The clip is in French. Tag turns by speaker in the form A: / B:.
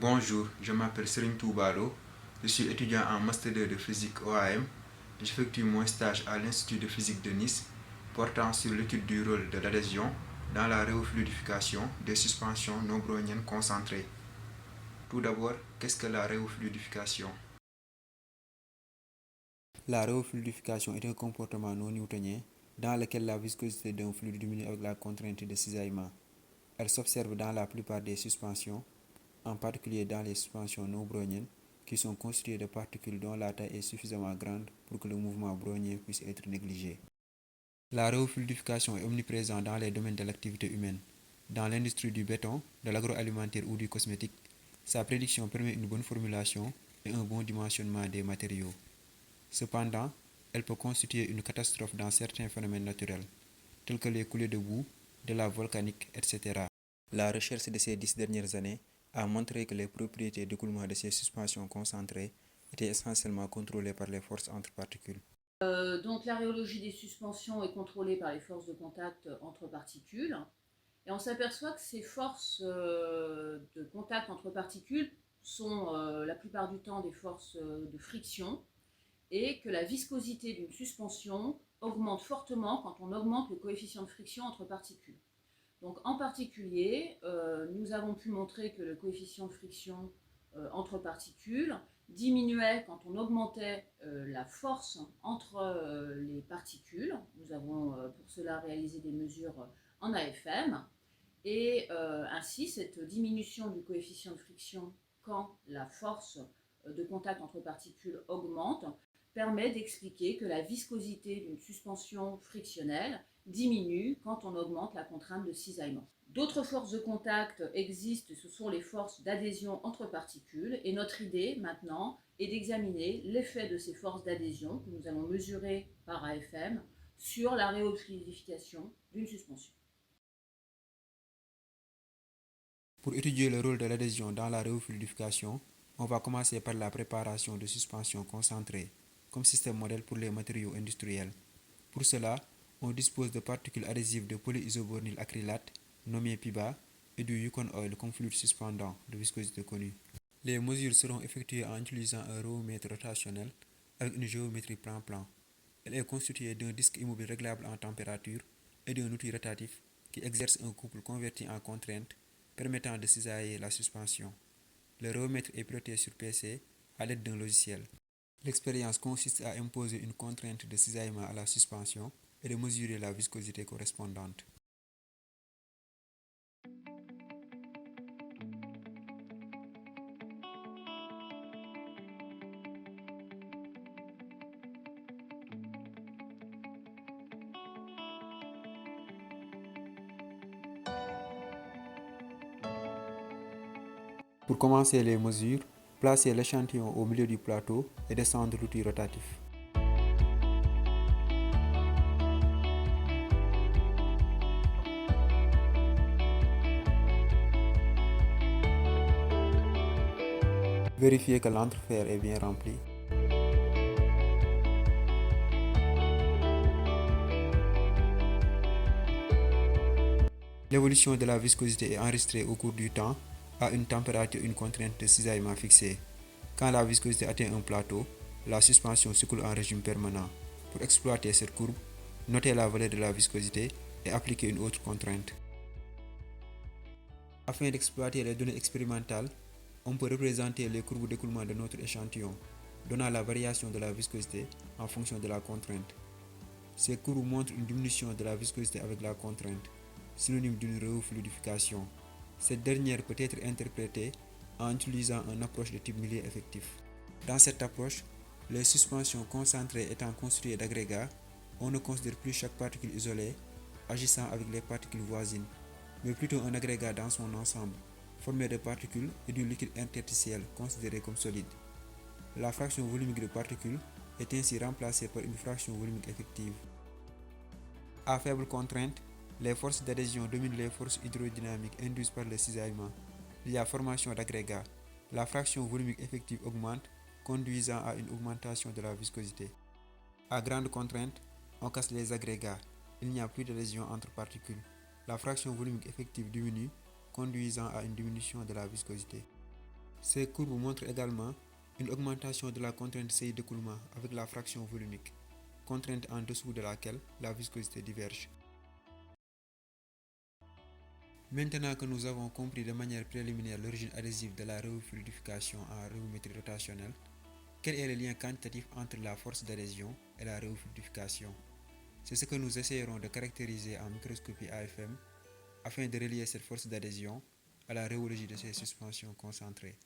A: Bonjour, je m'appelle Serigne Toubalo, je suis étudiant en Master 2 de physique OAM. J'effectue mon stage à l'Institut de physique de Nice, portant sur l'étude du rôle de l'adhésion dans la réofluidification des suspensions non browniennes concentrées. Tout d'abord, qu'est-ce que la réofluidification?
B: La réofluidification est un comportement non newtonien dans lequel la viscosité d'un fluide diminue avec la contrainte de cisaillement. Elle s'observe dans la plupart des suspensions, en particulier dans les suspensions non browniennes, qui sont constituées de particules dont la taille est suffisamment grande pour que le mouvement brownien puisse être négligé. La réofluidification est omniprésente dans les domaines de l'activité humaine. Dans l'industrie du béton, de l'agroalimentaire ou du cosmétique, sa prédiction permet une bonne formulation et un bon dimensionnement des matériaux. Cependant, elle peut constituer une catastrophe dans certains phénomènes naturels, tels que les coulées de boue, de la volcanique, etc. La recherche de ces 10 dernières années a montré que les propriétés d'écoulement de ces suspensions concentrées étaient essentiellement contrôlées par les forces entre particules.
C: Donc la rhéologie des suspensions est contrôlée par les forces de contact entre particules. Et on s'aperçoit que ces forces de contact entre particules sont la plupart du temps des forces de friction et que la viscosité d'une suspension augmente fortement quand on augmente le coefficient de friction entre particules. Donc en particulier, nous avons pu montrer que le coefficient de friction entre particules diminuait quand on augmentait la force entre les particules. Nous avons pour cela réalisé des mesures en AFM. Et ainsi, cette diminution du coefficient de friction quand la force de contact entre particules augmente permet d'expliquer que la viscosité d'une suspension frictionnelle diminue quand on augmente la contrainte de cisaillement. D'autres forces de contact existent, ce sont les forces d'adhésion entre particules, et notre idée maintenant est d'examiner l'effet de ces forces d'adhésion que nous allons mesurer par AFM sur la réofluidification d'une suspension.
B: Pour étudier le rôle de l'adhésion dans la réofluidification, on va commencer par la préparation de suspensions concentrées, comme système modèle pour les matériaux industriels. Pour cela, on dispose de particules adhésives de polyisobornyl acrylate, nommées PIBA, et du Yukon Oil comme fluide suspendant de viscosité connue. Les mesures seront effectuées en utilisant un réomètre rotationnel avec une géométrie plan-plan. Elle est constituée d'un disque immobile réglable en température et d'un outil rotatif qui exerce un couple converti en contrainte permettant de cisailler la suspension. Le réomètre est piloté sur PC à l'aide d'un logiciel. L'expérience consiste à imposer une contrainte de cisaillement à la suspension et de mesurer la viscosité correspondante. Pour commencer les mesures, placez l'échantillon au milieu du plateau et descendre l'outil rotatif. Vérifiez que l'entrefer est bien rempli. L'évolution de la viscosité est enregistrée au cours du temps à une température et une contrainte de cisaillement fixée. Quand la viscosité atteint un plateau, la suspension s'écoule en régime permanent. Pour exploiter cette courbe, notez la valeur de la viscosité et appliquez une autre contrainte. Afin d'exploiter les données expérimentales, on peut représenter les courbes d'écoulement de notre échantillon, donnant la variation de la viscosité en fonction de la contrainte. Ces courbes montrent une diminution de la viscosité avec la contrainte, synonyme d'une réofluidification. Cette dernière peut être interprétée en utilisant une approche de type milieu effectif. Dans cette approche, les suspensions concentrées étant constituées d'agrégats, on ne considère plus chaque particule isolée agissant avec les particules voisines, mais plutôt un agrégat dans son ensemble, formé de particules et du liquide interstitiel considéré comme solide. La fraction volumique de particules est ainsi remplacée par une fraction volumique effective. À faible contrainte, les forces d'adhésion dominent les forces hydrodynamiques induites par le cisaillement. Il y a formation d'agrégats. La fraction volumique effective augmente, conduisant à une augmentation de la viscosité. À grande contrainte, on casse les agrégats. Il n'y a plus d'adhésion entre particules. La fraction volumique effective diminue, conduisant à une diminution de la viscosité. Ces courbes montrent également une augmentation de la contrainte CI d'écoulement avec la fraction volumique, contrainte en dessous de laquelle la viscosité diverge. Maintenant que nous avons compris de manière préliminaire l'origine adhésive de la réofluidification en réométrie rotationnelle, quel est le lien quantitatif entre la force d'adhésion et la réofluidification? C'est ce que nous essayerons de caractériser en microscopie AFM afin de relier cette force d'adhésion à la rhéologie de ces suspensions concentrées.